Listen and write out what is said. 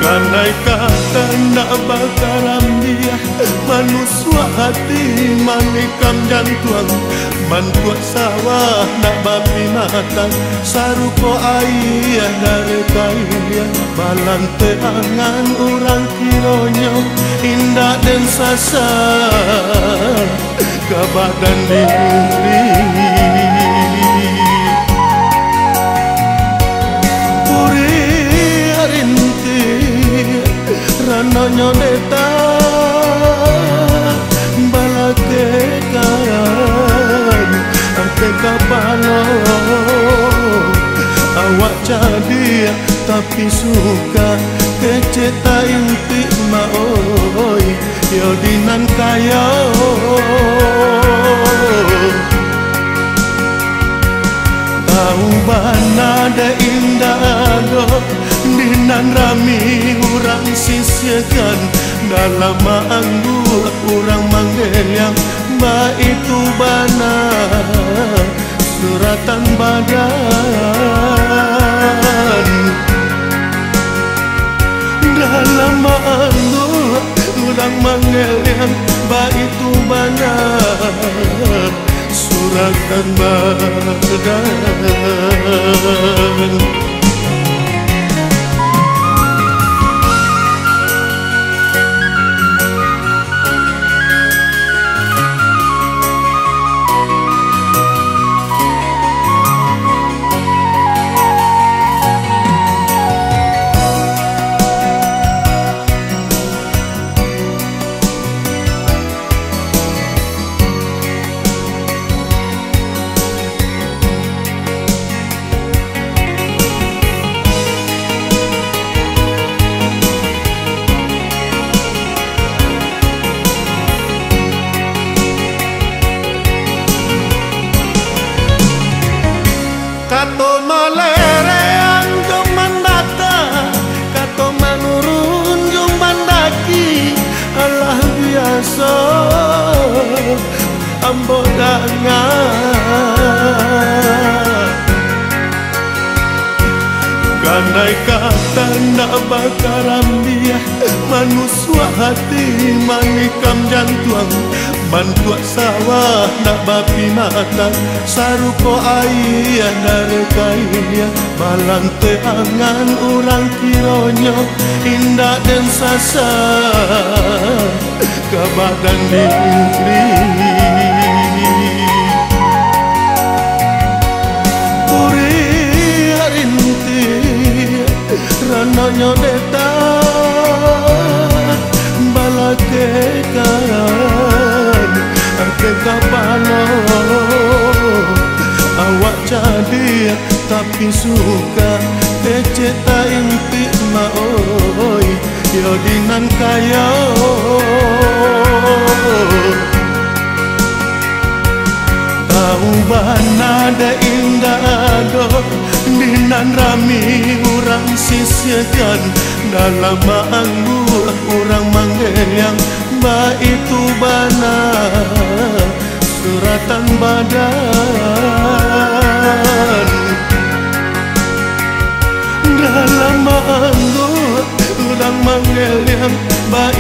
Kanai kata nak bakaram dia manuswa hati manikam jantuang mantuak sawah nak babi matang sarupo ayah dari kaya balante angan orang kironyo indah dan sasa ke badan diri rananya deta balake karan ate kapalo awak jadi tapi suka keceta inti maoi yo dinan kaya tahu bana de indah do dinan rami urang sisyakan dalam anggu urang manggil yang ba itu bana suratan badan dalam anggu urang manggil yang ba itu bana suratan badan. Kato malereang jong mandata, kato manurun jong mandaki, alah biasa ambo dangan. Kanai kata nak bakaram dia manuswa hati manikam jantuang mantuak sawah nak babi matang sarupo ayah dari kaya balante angan orang kironyo indah dan sasa ke badan diri puri harinti rananya deta balake karan ate kapalo awak jadi tapi suka keceta inti maoi yo dinan kaya tahu bana de indah do dinan rami urang sisyakan dalam anggu urang manggil yang ba itu bana suratan badan dalam anggu urang manggil yang ba